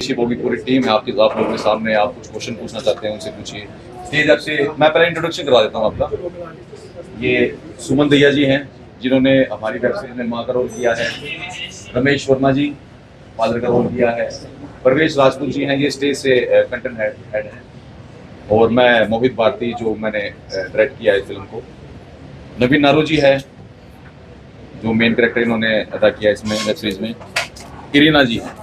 विदेशी बोगी पूरी टीम है आप लोगों के सामने। आप कुछ क्वेश्चन पूछना चाहते हैं उनसे पूछिए। स्टेज आपसे मैं पहले इंट्रोडक्शन करवा देता हूँ आपका। ये सुमन दैया जी हैं जिन्होंने हमारी वेब सीरीज में माँ का रोल किया है। रमेश वर्मा जी फादर का रोल किया है। परवेश राजपूत जी हैं, ये स्टेज से कंटेंट हेड हैं। और मैं मोहित भारती जो मैंने डायरेक्ट किया है फिल्म को। नवीन नारो जी है जो मेन कैरेक्टर इन्होंने अदा किया इसमें वेब सीरीज में। इरीना जी हैं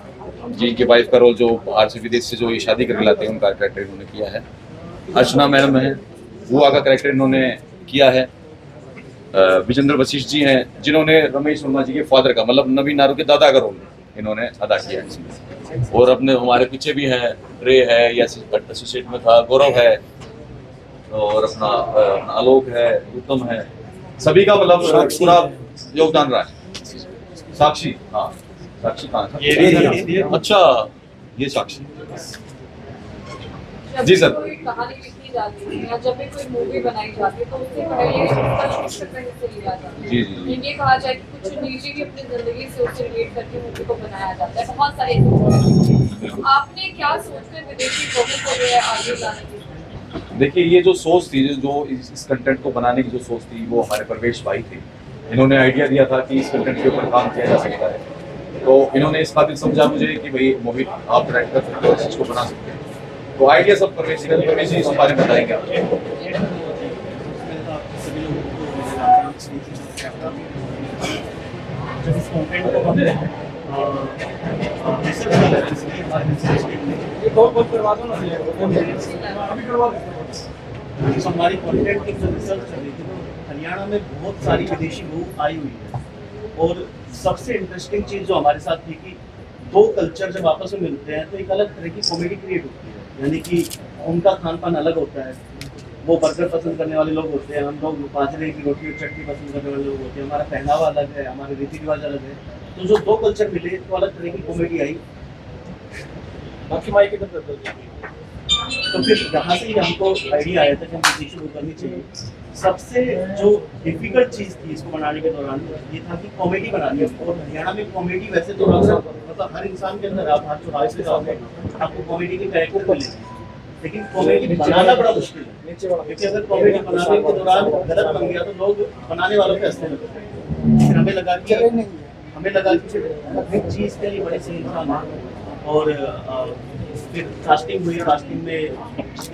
जिनकी वाइफ का रोल जो बाहर से विदेश से जो ये शादी करके लाते हैं उनका कैरेक्टर इन्होंने किया है। अर्चना मैडम है, बुआ का कैरेक्टर इन्होंने किया है। विजेंद्र वशिष्ठ जी हैं जिन्होंने रमेश वर्मा जी के फादर का मतलब नवीन नारू के दादा का रोल इन्होंने अदा किया है इसमें। और अपने हमारे पीछे भी हैं, रे है या एसोसिएट में था, गौरव है और अपना आलोक है, उत्तम है, सभी का मतलब पूरा योगदान रहा है। साक्षी, हाँ साक्षी कहाँ था? अच्छा ये साक्षी जी सर। कोई कहानी लिखी जाती है या जब भी कोई मूवी बनाई जाती है तो उससे पहले उसका शीर्षक कहीं से लिया जाता है। जी जी ये कहा जाए कि कुछ निजी भी अपनी जिंदगी से उससे रिलेट करके मूवी को बनाया जाता है। बहुत सारे आपने क्या सोचकर विदेशी बोगी को जो है आगे जाने की? देखिए ये जो सोच थी, जो इस कंटेंट को बनाने की जो सोच थी वो हमारे परवेश भाई थे। इन्होंने आइडिया दिया था कि इस कंटेंट के ऊपर काम किया जा सकता है, तो इन्होंने इस काबिल समझा मुझे कि भाई मोहित आप डायरेक्टर कर सकते हो, इस चीज को बना सकते हैं। तो आइडिया सब परवेश जी इस बारे में बताएंगे। हमारी कंटेंट की रिसर्च कर रही थी तो हरियाणा में बहुत सारी विदेशी लोग आई हुई है और सबसे इंटरेस्टिंग चीज़ जो हमारे साथ थी कि दो कल्चर जब आपस में मिलते हैं तो एक अलग तरह की कॉमेडी क्रिएट होती है। यानी कि उनका खान पान अलग होता है, वो बर्गर पसंद करने वाले लोग होते हैं, हम लोग बाजरे की रोटी और चटनी पसंद करने वाले लोग होते हैं, हमारा पहनावा अलग है, हमारे रीति रिवाज अलग है। तो जो दो कल्चर मिले तो अलग तरह की कॉमेडी आई। बाकी माइक तो फिर यहाँ से ही हमको आइडिया आया था कि हमें विदेशी बुक करनी चाहिए। सबसे जो डिफिकल्ट चीज़ थी इसको बनाने के दौरान ये था कि कॉमेडी बनानी है। और हरियाणा में कॉमेडी वैसे तो मतलब हर इंसान के अंदर आप हाथ चौराहे से जाओगे आपको कॉमेडी के कैरेक्टर मिलेंगे, लेकिन कॉमेडी बनाना बड़ा मुश्किल है क्योंकि अगर कॉमेडी बनाने के दौरान गलत बन गया तो लोग बनाने वालों पे हंसने लगते हैं। फिर हमें लगा कि चीज़ के लिए बड़े सही इंसान है। और फिर कास्टिंग हुई, कास्टिंग में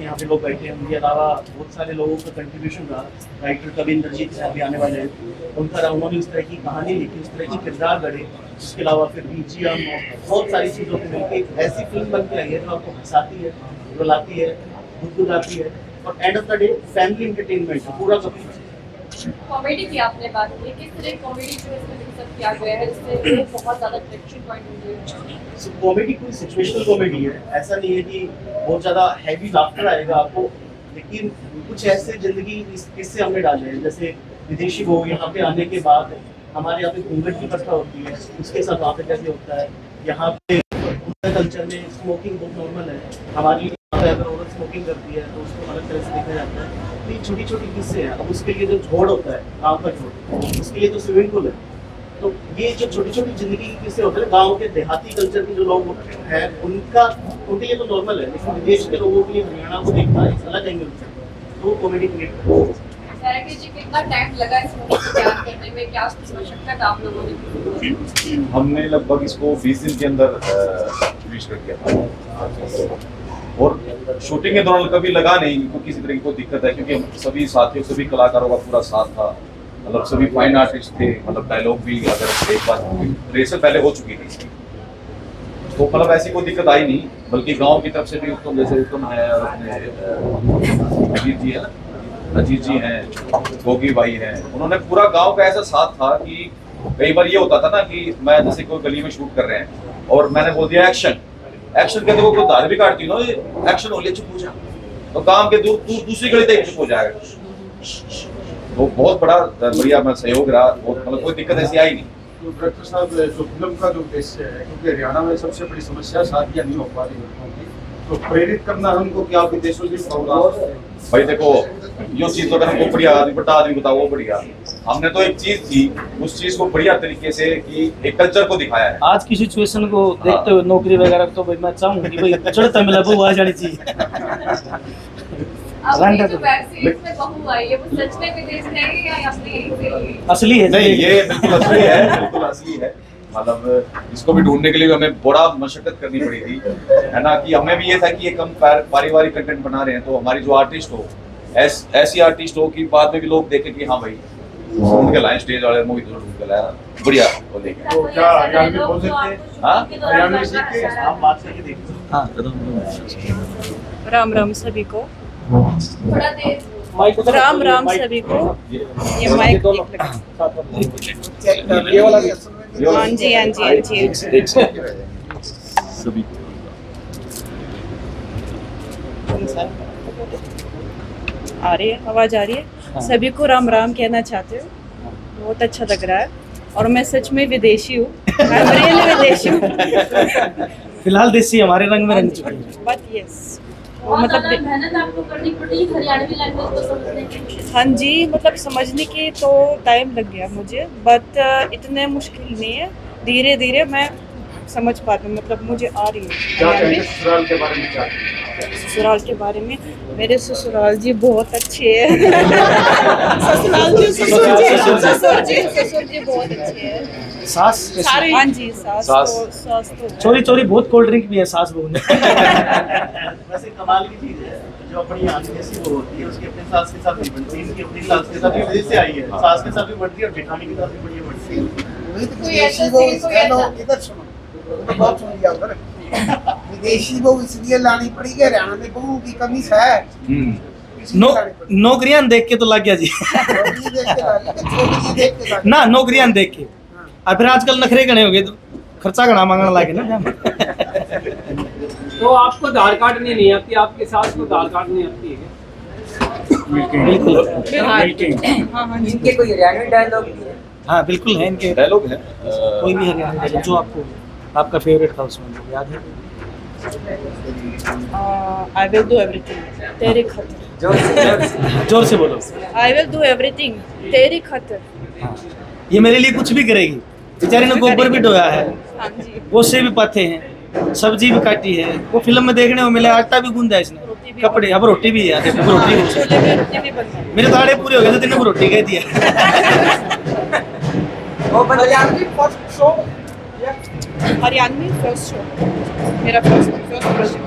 यहाँ पे लोग बैठे हैं, उनके अलावा बहुत सारे लोगों का कंट्रीब्यूशन रहा। राइटर कवि इंद्रजीत साहब भी आने वाले हैं, उनका रहा, उन्होंने उस तरह की कहानी लिखी, उस तरह की किरदार गढ़े। उसके अलावा फिर बीजीएम बहुत सारी चीज़ों को मिलकर एक ऐसी फिल्म बन के आई है जो आपको हंसाती है, रुलाती है, गुदगुदाती है और end of the day family entertainment है पूरा का पूरा। कॉमेडी की आपने बात की, किस तरह कॉमेडी जो इसमें डिस्कस किया गया है जिससे वो बहुत ज़्यादा फ्रिक्शन पॉइंट होंगे? कॉमेडी कोई सिचुएशनल कॉमेडी है, ऐसा नहीं है कि बहुत ज़्यादा हैवी लाफ्टर आएगा आपको, लेकिन कुछ ऐसे जिंदगी इस किस्से हमने डाले हैं। जैसे विदेशी लोग यहाँ पे आने के बाद हमारे यहाँ पे घूंघट की प्रथा होती है, उसके साथ वहाँ पे कैसे होता है। यहाँ पे कल्चर में स्मोकिंग बहुत नॉर्मल है, हमारी यहाँ पे अगर औरत स्मोकिंग करती है तो उसको अलग तरह से देखा जाता है। तो ये छोटी छोटी किस्से हैं। अब उसके लिए जो झोड़ होता है, गाँव का झोड़, उसके लिए तो स्विमिंग पूल है। तो ये जो छोटी छोटी जिंदगी के किस्से होते हैं गाँव के देहाती कल्चर के जो लोग हैं उनके लिए तो नॉर्मल है, लेकिन विदेश के लोगों के लिए हरियाणा को देखना एक अलग एंगल से तो कॉमेडी क्रिएट करता है। कितना टाइम लगा इस मूवी को तैयार करने में, क्या मशक्कत आप लोगों ने? हमने लगभग इसको 20 दिन के अंदर फिनिश कर दिया था और शूटिंग के दौरान कभी लगा नहीं कि किसी तरह की कोई दिक्कत है, क्योंकि सभी साथियों सभी कलाकारों का पूरा साथ था। मतलब सभी फाइन आर्टिस्ट थे, मतलब डायलॉग भी अगर एक बार रिहर्सल पहले हो चुकी थी इसकी, तो मतलब ऐसी कोई दिक्कत आई नहीं। बल्कि गांव की तरफ से भी उत्तम, जैसे उत्तम है और अपने अजीत जी है ना, अजीत जी हैं, गोगी भाई हैं, उन्होंने पूरा गांव का ऐसा साथ था कि कई बार ये होता था ना कि मैं जैसे कोई गली में शूट कर रहे हैं और मैंने बोल दिया एक्शन कहते वो कोई धार भी काटती ना, एक्शन हो लिया चुप हो जा, तो काम के दूसरी गली तक चुप हो जाएगा। तो बहुत बड़ा बढ़िया सहयोग रहा, मतलब कोई दिक्कत ऐसी आई नहीं। तो डायरेक्टर साहब जो फिल्म का जो उद्देश्य है, क्योंकि हरियाणा में सबसे बड़ी समस्या शादियाँ नहीं हो पा रही लड़कों की, तो प्रेरित करना है उनको कि आप विदेशों से प्रोग्राम। भाई देखो यो चीज तो अगर हमको बढ़िया आदमी बता आदमी बताओ वो बढ़िया, हमने तो एक चीज थी उस चीज को बढ़िया तरीके से कि एक कल्चर को दिखाया है। आज की सिचुएशन को देखते हुए नौकरी वगैरह तो भाई मैं चाहूंगी भाई चढ़ता मिला बहू आ जानी चाहिए। अब ये जो वेब सीरीज में बहू आई है वो सच में विदेश है या अपने यहीं से ही? असली है नहीं, ये बिल्कुल असली है, बिल्कुल असली है। मतलब इसको भी ढूंढने के लिए हमें बड़ा मशक्कत करनी पड़ी थी, है ना, कि हमें भी ये था कि ये कम पारिवारिक कंटेंट बना रहे हैं तो हमारी जो आर्टिस्ट हो ऐसी आर्टिस्ट हो कि बाद में भी लोग देखें कि हाँ भाई ढूंढ के लाए, स्टेज वाले मूवी ढूंढ के लाया, बढ़िया वो देखें। तो क्या हरियाणवी बोल सकते हैं? हाँ? हरियाणवी सीख के आप बात करके देखिए। हाँ राम राम सभी को। थोड़ा देर राम राम सभी को। ये माइक हाँ जी हाँ जी हाँ जी। सभी आ रही है आवाज आ रही है। सभी को राम राम कहना चाहते हो, बहुत अच्छा लग रहा है। और मैं सच में विदेशी हूँ, विदेशी हूँ। फिलहाल देसी हमारे रंग में रंग चुके हैं। बट यस मतलब मेहनत आपको करनी पड़ी हरियाणवी लैंग्वेज को समझने के लिए। हाँ जी, मतलब समझने की तो टाइम लग गया मुझे, बट इतने मुश्किल नहीं है। धीरे धीरे मैं समझ पाती हूँ, मतलब मुझे आ रही क्या है। कहेंगे ससुराल के बारे में? क्या ससुराल के बारे में, मेरे ससुराल जी बहुत अच्छे हैं। ससुराल जी ससुर जी बहुत अच्छे हैं। सास कैसी? हाँ जी, सास तो चोरी चोरी बहुत कोल्ड ड्रिंक भी है सास बहू में। वैसे कमाल की चीज है जो अपनी आंख जैसी वो होती है उसकी अपने सास के साथ नहीं बनती, इनकी अपनी सास के साथ भी विदेश से आई है, सास के साथ भी बढ़ती है और जेठानी के साथ भी बढ़िया बढ़ती है। कोई ऐसा सीन कोई ऐसा इधर सुनो, तो बहुत सुन लिया उधर। विदेशी बहू इसलिए लानी पड़ी कि हरियाणा में बहू की कमी है। इसलिए लानी पड़ी। नौकरियां देख के तो लग गया जी। छोकरी देख के लानी, छोकरी देख के लानी। ना नौकरियां देख के और फिर आजकल नखरे गणे हो गए तो खर्चा घना मांगने लगे ना। तो आपको आधार कार्ड नहीं आती, आपके सास को आधार कार्ड नहीं आती है? बिल्कुल हाँ हाँ जी। इनके कोई हरियाणवी डायलॉग भी है? हाँ बिल्कुल है इनके डायलॉग है। कोई भी हरियाणा का जो आपको आपका फेवरेट था उसमें जो याद है? आई विल डू एवरीथिंग तेरी खातिर। जोर से बोलो। आई विल डू एवरीथिंग तेरी खातिर। हाँ। ये मेरे लिए कुछ भी करेगी। बेचारे ने गोबर भी ढोया है, हाँ जी। गोसे भी पाथे हैं, सब्जी भी काटी है। वो फिल्म में देखने को मिले, आटा भी गूंदा है इसने, कपड़े, अब रोटी भी है। देखो रोटी भी है। छोले में रोटी भी बनती है। मेरे ताड़े पूरे हो गए तो तेने को रोटी कह दिया। वो Haryanvi first show Haryanvi first show, मेरा फर्स्ट प्रोजेक्ट।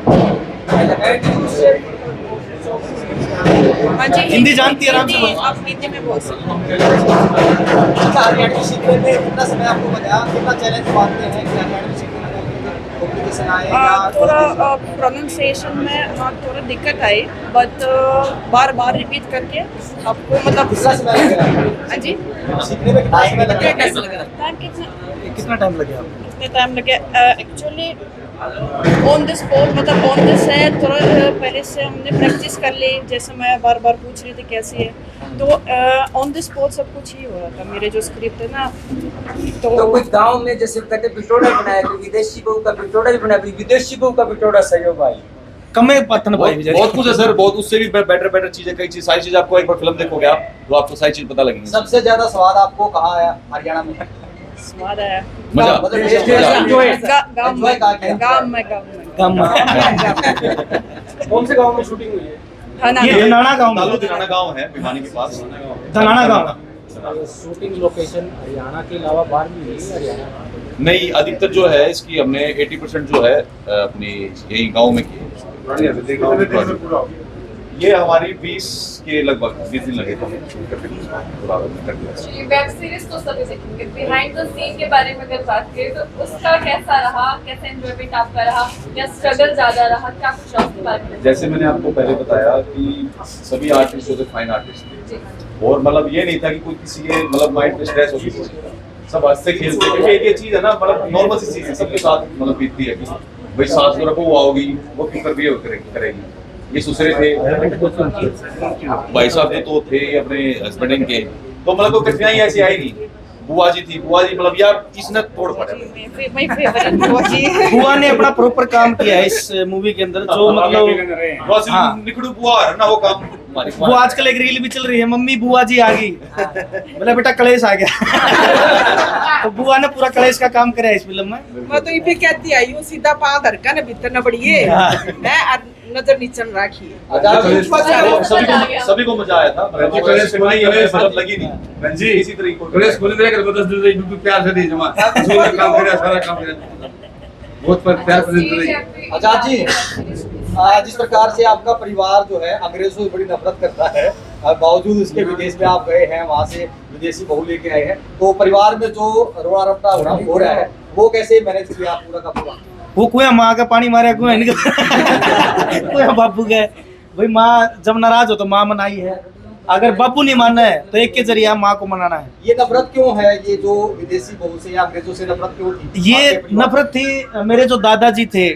हाँ जी। हिंदी जानती है आराम से हिंदी- बोलो। आप हिंदी में बोल सकते हो। हरियाणवी सीखने में कितना समय आपको बताया, कितना चैलेंज मानते हैं कि हरियाणवी सीखने में कॉम्प्लिकेशन आए या थोड़ा प्रोनाउंसिएशन में हाँ थोड़ा दिक्कत आई, बट बार बार रिपीट करके आपको मतलब कितना समय लगेगा हाँ जी। सीखने में? कितना समय लगेगा? टाइम कितना टाइम लगे आपको? कितना टाइम लगे? एक्चुअली ऑन द स्पॉट, मतलब ऑन द सेट थोड़ा पहले से हमने प्रैक्टिस कर ली। जैसे मैं बार बार पूछ रही थी कैसी है, तो ऑन द स्पॉट सब कुछ ही हो रहा था। मेरे जो स्क्रिप्ट है ना, तो कुछ गांव में जैसे कहते हैं पिटोड़ा बनाया, कोई विदेशी बहू का पिटोड़ा भी बनाया, विदेशी बहू का पिटोड़ा सही हो भाई? कमे पतन भाई बेचारे। बहुत कुछ है सर, बहुत उससे भी बेटर चीजें, कई चीज, सारी चीज आपको एक बार फिल्म देखोगे आप तो आपको सारी चीज पता लगेगी। सबसे ज्यादा स्वाद आपको कहाँ आया हरियाणा में? स्वाद आया मजा। मतलब गाँव में, गाँव में, कम कौन से गांव में शूटिंग हुई है? ये धनाना गाँव तालू में, दिनाना गाँव है भिवानी के पास। धनाना गाँव। शूटिंग लोकेशन हरियाणा के अलावा बाहर भी हुई है? हरियाणा नहीं, अधिकतर जो है इसकी हमने 80% जो है अपनी यही गांव में की है। कितने दिन में पूरा हो गया? ये हमारी 20 के लगभग 20 दिन लगे थे शूट करने में, पूरा कर दिया। ये वेब सीरीज तो सभी देखेंगे। बिहाइंड द सीन के बारे में अगर बात करें तो उसका कैसा रहा, कैसा एंजॉयमेंट आपका रहा या स्ट्रगल ज्यादा रहा, क्या कुछ रहा उसके बारे में? जैसे मैंने आपको पहले बताया कि सभी आर्टिस्ट जो थे फाइन आर्टिस्ट थे, जी। और मतलब ये नहीं था कि कोई किसी के मतलब माइंड पे स्ट्रेस हो किसी चीज़ का। सब हंसते खेलते, क्योंकि एक ये चीज है ना, मतलब नॉर्मल सी चीज है, सबके साथ मतलब बीतती है कि भाई सास को रखो, वो आओगी, वो फिक्र भी करेगी। ये ससुरे थे, भाई साहब तो थे अपने हस्बैंड के, तो मतलब कोई कठिनाई ऐसी आई नहीं। बुआ जी थी, बुआ जी मतलब यार किसने तोड़ पड़े। माय फेवरेट बुआ जी। बुआ ने अपना प्रॉपर काम किया है इस मूवी के अंदर, जो मतलब निकड़ू बुआ है ना, वो काम कुमारी वो आजकल एक रील भी चल रही है, मम्मी बुआ जी आ गई। बोला बेटा कलेश आ गया। तो बुआ ने पूरा कलेश का काम कराया इस फिल्म में। मैं तो ये कहती आई हूँ सीधा पा धर का ना भीतर न पड़िए, मैं नजर नीचे रखिए। सभी को मजा आया था, मतलब लगी नहीं रंजी इसी तरीके स्कूल में कर बता दे प्यार से दी जमा काम करे सारा काम करे बहुत प्यार से। आजाद जी, जिस प्रकार से आपका परिवार जो है अंग्रेजों से बड़ी नफरत करता है, बावजूद इसके विदेश में आप गए हैं, वहाँ से विदेशी बहू लेके आए हैं, तो परिवार में जो रोड़ा रपटा हो रहा है वो कैसे मैनेज किया आप पूरा का पूरा? वो कुएं माँ का पानी मारे, कुएं निकल कुएं बापू गए भाई। माँ जब नाराज हो तो माँ मनाई है, अगर बापू नहीं माना है तो एक के जरिए माँ को मनाना है। ये नफरत क्यों है, ये जो विदेशी बहू से या अंग्रेजों से नफरत क्यों थी? ये नफरत थी, मेरे जो दादाजी थे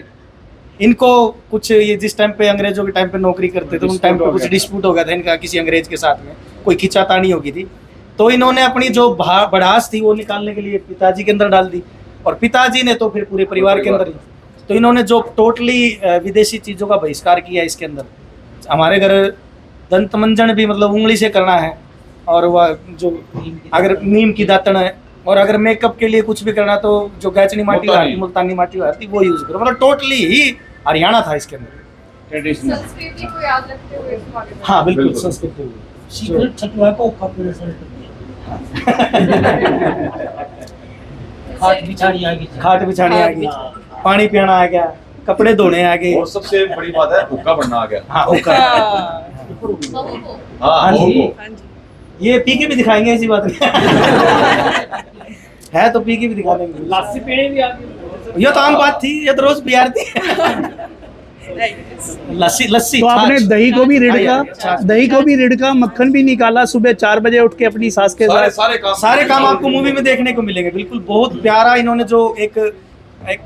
इनको कुछ, ये जिस टाइम पे अंग्रेजों के टाइम पे नौकरी करते थे उन टाइम पे कुछ डिस्प्यूट हो गया था इनका किसी अंग्रेज के साथ में, कोई खिंचातानी हो गई थी, तो इन्होंने अपनी जो भड़ास थी वो निकालने के लिए पिताजी के अंदर डाल दी, और पिताजी ने तो फिर पूरे परिवार के अंदर ही, तो इन्होंने जो टोटली विदेशी चीज़ों का बहिष्कार किया इसके अंदर। हमारे घर दंत मंजन भी मतलब उंगली से करना है, और वह जो अगर नीम की दातन है, और अगर मेकअप के लिए कुछ भी करना तो जो गैचनी माटी आती, मुल्तानी माटी आती वो यूज करो, मतलब टोटली ही हरियाणा था इसके अंदर। संस्कृति को याद रखते हुए इसको आगे हाँ बिल्कुल, संस्कृति खाट बिछानी आ गई, खाट बिछानी आ गई, पानी पियाना आ गया, कपड़े धोने आ गए, और सबसे बड़ी बात है हुक्का बनना आ गया। हाँ हुक्का, बहू को हाँ जी। बहू को। ये पी के भी दिखाएंगे, ऐसी बात नहीं है तो पी के भी दिखा देंगे। लस्सी पीने भी आ गई, ये तो आम बात थी, ये तो रोज पियार थी। लस्सी तो आपने छाछ। दही को भी छाछ। रिड़का, दही को भी रिड़का, मक्खन भी निकाला, सुबह 4 बजे उठ के अपनी सास के साथ। सारे काम आपको मूवी में देखने को मिलेंगे। बिल्कुल बहुत प्यारा इन्होंने जो एक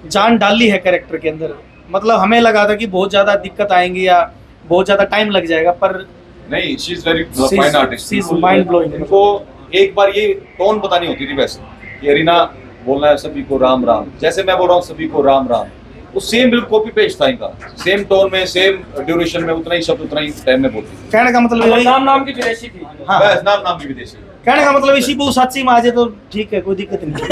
जान डाली है कैरेक्टर के अंदर, मतलब हमें लगा था कि बहुत ज्यादा दिक्कत आएंगी या बहुत ज्यादा टाइम लग जाएगा, पर नहीं, she is very fine artist, she is mind blowing. इनको एक बार ये टोन बतानी होती थी वैसे कि अरीना बोलना है सभी को राम राम, जैसे मैं बोल रहा हूँ सभी को राम राम, वो सेम बिल्कुल कॉपी पेस्ट था इनका, सेम टोन में, सेम ड्यूरेशन में, उतना ही शब्द उतना ही टाइम में बोलती थी। कहने का मतलब यही, नाम की विदेशी थी। हाँ बस नाम भी विदेशी। कहने का मतलब इसी को सच्ची में आ जाए तो ठीक है, कोई दिक्कत नहीं।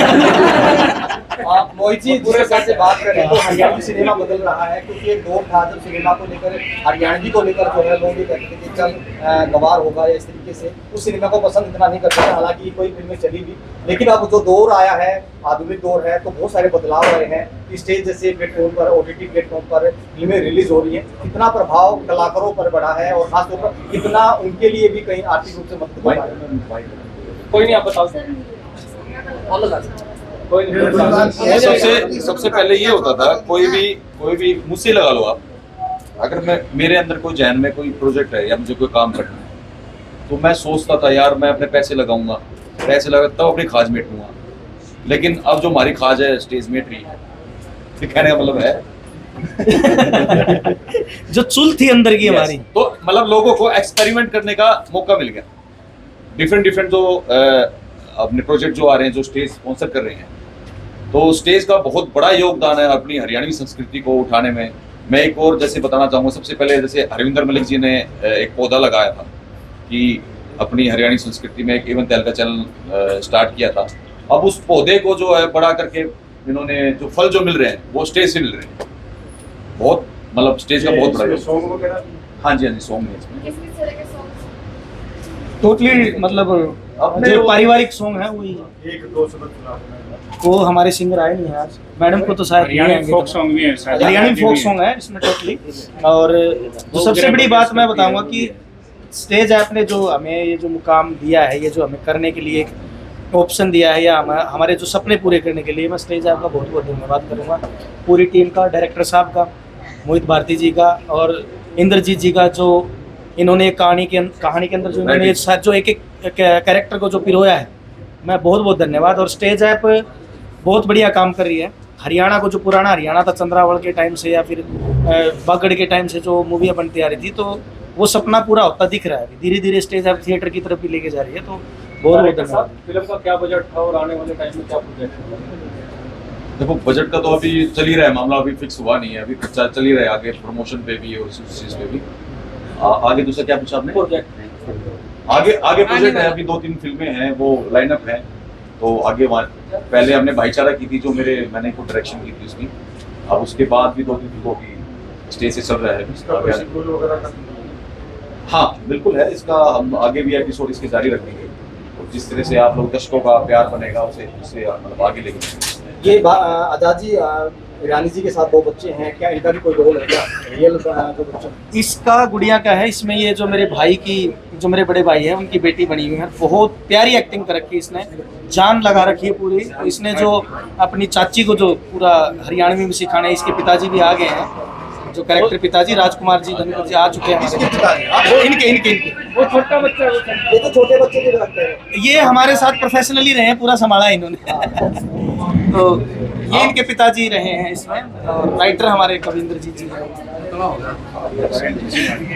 आप मोहित जी जिस प्रकार से बात कर रहे हैं तो हरियाणवी सिनेमा बदल रहा है, क्योंकि एक दौर था जब सिनेमा को लेकर, हरियाणवी को लेकर जो है लोग ये कहते थे कि चल गवार होगा या इस तरीके से, उस सिनेमा को पसंद इतना नहीं करते थे, हालांकि कोई फिल्में चली भी, लेकिन अब जो दौर आया है, आधुनिक दौर है, तो बहुत सारे बदलाव आए हैं। स्टेज जैसे प्लेटफॉर्म पर, OTT प्लेटफॉर्म पर फिल्में रिलीज हो रही है, कितना प्रभाव कलाकारों पर बढ़ा है, और खासतौर पर कितना उनके लिए भी कहीं आर्थिक रूप से मदद हो रहा है। कोई नहीं, आप बताओ। सबसे पहले ये होता था, कोई भी मुझसे लगा लो आप, अगर मैं मेरे अंदर कोई जहन में कोई प्रोजेक्ट है या मुझे कोई काम करना है, तो मैं सोचता था यार मैं अपने पैसे लगाऊंगा, पैसे लगा तब अपनी खाज मेटूंगा, लेकिन अब जो हमारी खाज है स्टेज मेट रही है, कहने का मतलब है जो चुल थी अंदर की हमारी, तो मतलब लोगों को एक्सपेरिमेंट करने का मौका मिल गया। डिफरेंट जो अपने प्रोजेक्ट जो आ रहे हैं, जो स्टेज स्पॉन्सर कर रहे हैं, तो स्टेज का बहुत बड़ा योगदान है अपनी हरियाणवी संस्कृति को उठाने में। मैं एक और जैसे बताना चाहूँगा, सबसे पहले जैसे हरविंदर मलिक जी ने एक पौधा लगाया था कि अपनी हरियाणवी संस्कृति में एक एवन तेल का चैनल स्टार्ट किया था। अब उस पौधे को जो है बड़ा करके इन्होंने जो फल जो मिल रहे हैं वो स्टेज से मिल रहे हैं, बहुत मतलब स्टेज का बहुत बड़ा सॉन्ग वगैरह। हाँ जी, हाँ जी, सॉन्ग है इसमें किस किस तरह के सॉन्ग? टोटली मतलब अपने जो पारिवारिक सॉन्ग है वही, एक दो शब्द सुना वो हमारे सिंगर आए नहीं हैं आज, मैडम को तो शायद हरियाणवी फोक सॉन्ग भी है शायद। हरियाणवी फोक सॉन्ग है इसमें टोटली। और जो सबसे बड़ी बात मैं बताऊंगा कि स्टेज ऐप ने जो हमें ये जो मुकाम दिया है, ये जो हमें करने के लिए एक ऑप्शन दिया है, या हमारे जो सपने पूरे करने के लिए, मैं स्टेज ऐप का बहुत बहुत धन्यवाद करूँगा। पूरी टीम का, डायरेक्टर साहब का, मोहित भारती जी का, और इंद्रजीत जी का, जो इन्होंने कहानी के अंदर जो इन्होंने जो एक कैरेक्टर को जो पिरोया है, मैं बहुत बहुत धन्यवाद। और स्टेज ऐप बहुत बढ़िया काम कर रही है। हरियाणा को जो पुराना हरियाणा था चंद्रावल के टाइम से या फिर बागड़ के टाइम से जो मूवियाँ बनती आ रही थी, तो वो सपना पूरा होता दिख रहा है। धीरे धीरे स्टेज ऐप थिएटर की तरफ भी लेके जा रही है, तो बहुत बहुत धन्यवाद। फिल्म का क्या बजट था और आने वाले टाइम में क्या प्रोजेक्ट है? देखो, बजट का तो अभी चल ही रहा है मामला, अभी फिक्स हुआ नहीं है, अभी खर्चा चल ही रहा है, आगे प्रमोशन पे भी और इस चीज़ पे भी। आगे दूसरा क्या पूछा आपने? प्रोजेक्ट आगे आगे प्रोजेक्ट है, अभी 2-3 फिल्में हैं, वो लाइनअप है। तो आगे पहले हमने भाईचारा की थी, जो मैंने को डायरेक्शन की थी उसकी। अब उसके बाद भी 2-3 फिल्मों की स्टेज से चल रहा है। हाँ बिल्कुल है, इसका हम आगे भी एपिसोड इसके जारी रखेंगे। और जिस तरह से आप लोग दर्शकों का प्यार बनेगा उसे मतलब आगे लेके। ये आजाद जी ईरानी जी के साथ 2 बच्चे हैं, क्या इनका भी कोई रोल है क्या? रियल जो बच्चे इसका गुड़िया का है। इसमें ये जो मेरे भाई की, जो मेरे बड़े भाई है, उनकी बेटी बनी हुई है। बहुत प्यारी एक्टिंग कर रखी है इसने, जान लगा रखी है पूरी। तो इसने जो अपनी चाची को जो पूरा हरियाणवी में सिखाना है, इसके पिताजी भी आ गए हैं, जो कैरेक्टर पिताजी राजकुमार जी धनखड़ जी आ चुके हैं हमारे। इनके वो छोटा बच्चा है, वो छोटा। ये तो छोटे बच्चे के लगते हैं। ये हमारे साथ प्रोफेशनली रहे हैं, पूरा संभाला है इन्होंने। तो ये इनके पिताजी रहे हैं इसमें, और राइटर हमारे कविंद्र जी हैं।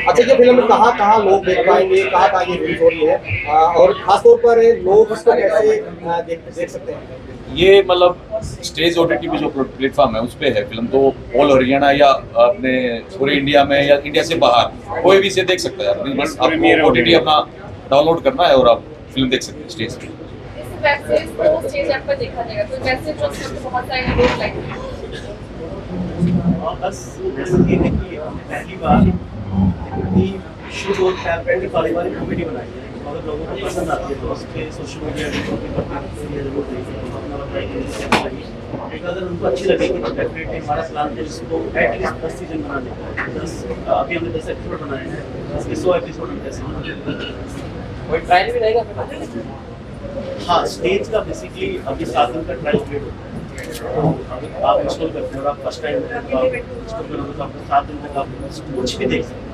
अच्छा, ये फिल्म कहाँ लोग देख पाएंगे, कहाँ ये रिलीज हो रही है, और खासतौर पर लोग इसको कैसे देख सकते हैं? ये मतलब स्टेज OTT पे जो प्लेटफॉर्म है उस पे है फिल्म। तो ऑल हरियाणा या अपने पूरे इंडिया में या इंडिया से बाहर कोई भी इसे देख सकता है। बस आपको OTT अपना डाउनलोड करना है और आप फिल्म देख सकते हैं स्टेज पे। इस वेब सीरीज को स्टेज ऐप पर देखा जाएगा, तो मैसेज जो उसमें बहुत सारे लोग लाइक बस ये है कि हमने पहली बार इतनी शुद्ध और फैमिली पारिवारिक कॉमेडी बनाई है। अगर लोगों को पसंद आती है तो उस पर सोशल मीडिया जरूर देखिए, अपना बताइए कि कैसी लगी। अगर उनको अच्छी लगेगी तो डेफिनेटली हमारा प्लान है इसको एटलीस्ट 10 सीजन बनाने का। 10 अभी हमने 10 एपिसोड बनाए हैं, इसके 100 एपिसोड हम कैसे कोई ट्रायल भी रहेगा? हाँ, स्टेज का बेसिकली अभी 7 दिन का ट्रायल पीरियड होता है। तो आप इंस्टॉल करते हैं और आप फर्स्ट टाइम इंस्टॉल करोगे तो आपको 7 दिन तक आप कुछ भी देख सकते हैं।